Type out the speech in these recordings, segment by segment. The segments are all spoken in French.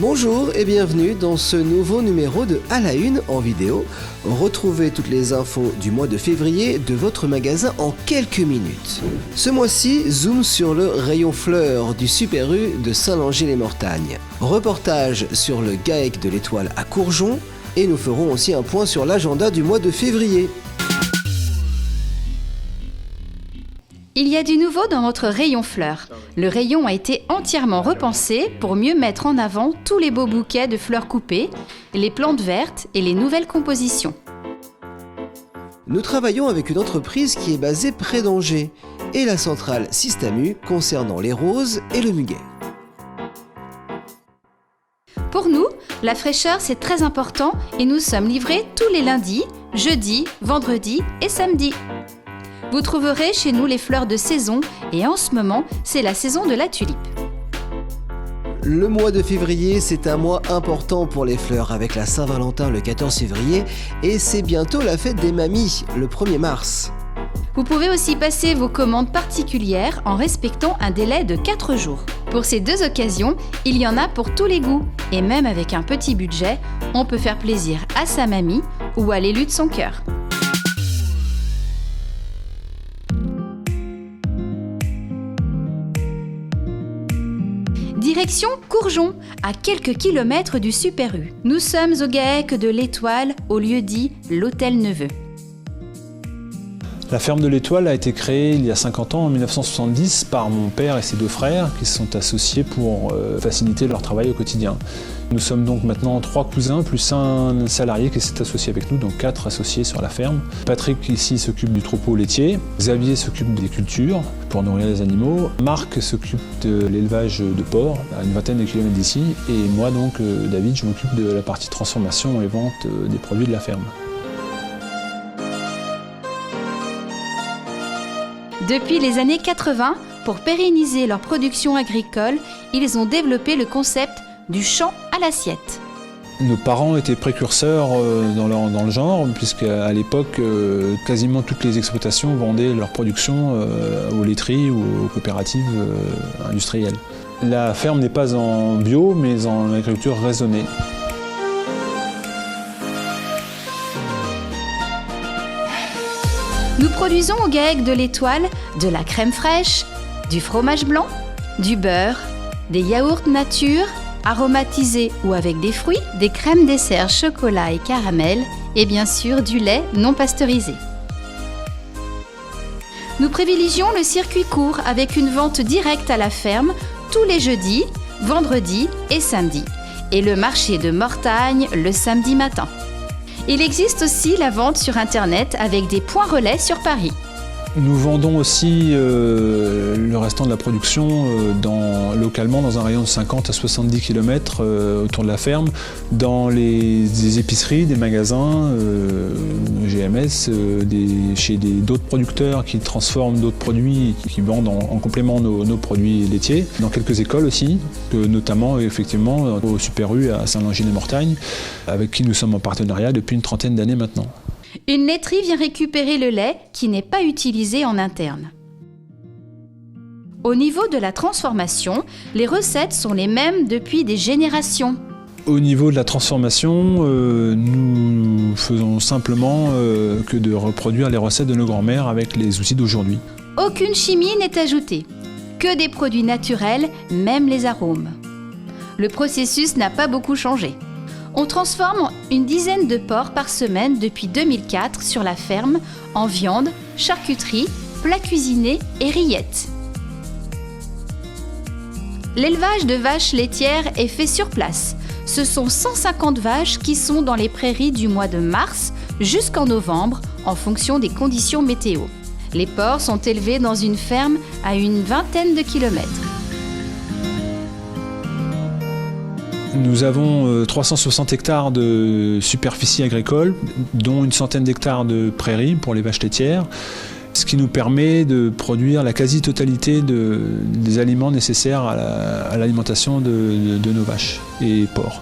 Bonjour et bienvenue dans ce nouveau numéro de À la Une en vidéo. Retrouvez toutes les infos du mois de février de votre magasin en quelques minutes. Ce mois-ci, zoom sur le rayon fleurs du Super U de Saint-Langis-les-Mortagnes. Reportage sur le GAEC de l'Étoile à Courjon et nous ferons aussi un point sur l'agenda du mois de février. Il y a du nouveau dans notre rayon fleurs. Le rayon a été entièrement repensé pour mieux mettre en avant tous les beaux bouquets de fleurs coupées, les plantes vertes et les nouvelles compositions. Nous travaillons avec une entreprise qui est basée près d'Angers et la centrale Systamu concernant les roses et le muguet. Pour nous, la fraîcheur c'est très important et nous sommes livrés tous les lundis, jeudis, vendredis et samedis. Vous trouverez chez nous les fleurs de saison et en ce moment, c'est la saison de la tulipe. Le mois de février, c'est un mois important pour les fleurs avec la Saint-Valentin le 14 février et c'est bientôt la fête des mamies le 1er mars. Vous pouvez aussi passer vos commandes particulières en respectant un délai de 4 jours. Pour ces deux occasions, il y en a pour tous les goûts et même avec un petit budget, on peut faire plaisir à sa mamie ou à l'élu de son cœur. Direction Courjon, à quelques kilomètres du Super U. Nous sommes au GAEC de l'Étoile, au lieu-dit l'Hôtel Neveu. La ferme de l'Étoile a été créée il y a 50 ans, en 1970, par mon père et ses deux frères qui se sont associés pour faciliter leur travail au quotidien. Nous sommes donc maintenant 3 cousins plus un salarié qui s'est associé avec nous, donc 4 associés sur la ferme. Patrick ici s'occupe du troupeau laitier, Xavier s'occupe des cultures pour nourrir les animaux, Marc s'occupe de l'élevage de porcs à une vingtaine de kilomètres d'ici et moi donc David, je m'occupe de la partie transformation et vente des produits de la ferme. Depuis les années 80, pour pérenniser leur production agricole, ils ont développé le concept du champ à l'assiette. Nos parents étaient précurseurs dans le genre, puisqu'à l'époque, quasiment toutes les exploitations vendaient leur production aux laiteries ou aux coopératives industrielles. La ferme n'est pas en bio, mais en agriculture raisonnée. Nous produisons au GAEC de l'Étoile de la crème fraîche, du fromage blanc, du beurre, des yaourts nature, aromatisés ou avec des fruits, des crèmes dessert chocolat et caramel et bien sûr du lait non pasteurisé. Nous privilégions le circuit court avec une vente directe à la ferme tous les jeudis, vendredis et samedis et le marché de Mortagne le samedi matin. Il existe aussi la vente sur Internet avec des points relais sur Paris. Nous vendons aussi le restant de la production localement dans un rayon de 50 à 70 km autour de la ferme, dans les épiceries, des magasins, GMS, chez d'autres producteurs qui transforment d'autres produits, qui vendent en complément nos produits laitiers, dans quelques écoles aussi, notamment effectivement au Super U à Saint-Langis-les-Mortagnes, avec qui nous sommes en partenariat depuis une trentaine d'années maintenant. Une laiterie vient récupérer le lait qui n'est pas utilisé en interne. Au niveau de la transformation, les recettes sont les mêmes depuis des générations. Au niveau de la transformation, nous faisons simplement que de reproduire les recettes de nos grands-mères avec les outils d'aujourd'hui. Aucune chimie n'est ajoutée, que des produits naturels, même les arômes. Le processus n'a pas beaucoup changé. On transforme une dizaine de porcs par semaine depuis 2004 sur la ferme en viande, charcuterie, plats cuisinés et rillettes. L'élevage de vaches laitières est fait sur place. Ce sont 150 vaches qui sont dans les prairies du mois de mars jusqu'en novembre en fonction des conditions météo. Les porcs sont élevés dans une ferme à une vingtaine de kilomètres. Nous avons 360 hectares de superficie agricole, dont une centaine d'hectares de prairies pour les vaches laitières, ce qui nous permet de produire la quasi-totalité des aliments nécessaires à l'alimentation de nos vaches et porcs.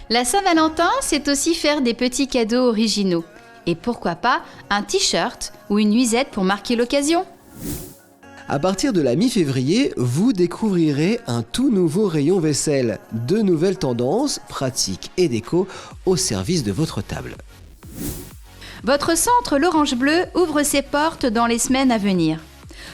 La Saint-Valentin, c'est aussi faire des petits cadeaux originaux. Et pourquoi pas un t-shirt ou une nuisette pour marquer l'occasion. À partir de la mi-février, vous découvrirez un tout nouveau rayon vaisselle. De nouvelles tendances, pratiques et déco au service de votre table. Votre centre L'Orange Bleu ouvre ses portes dans les semaines à venir.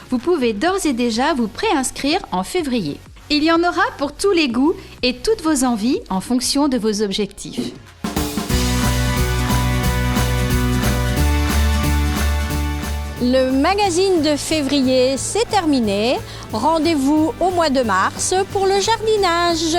Vous pouvez d'ores et déjà vous préinscrire en février. Il y en aura pour tous les goûts et toutes vos envies en fonction de vos objectifs. Le magazine de février, c'est terminé. Rendez-vous au mois de mars pour le jardinage.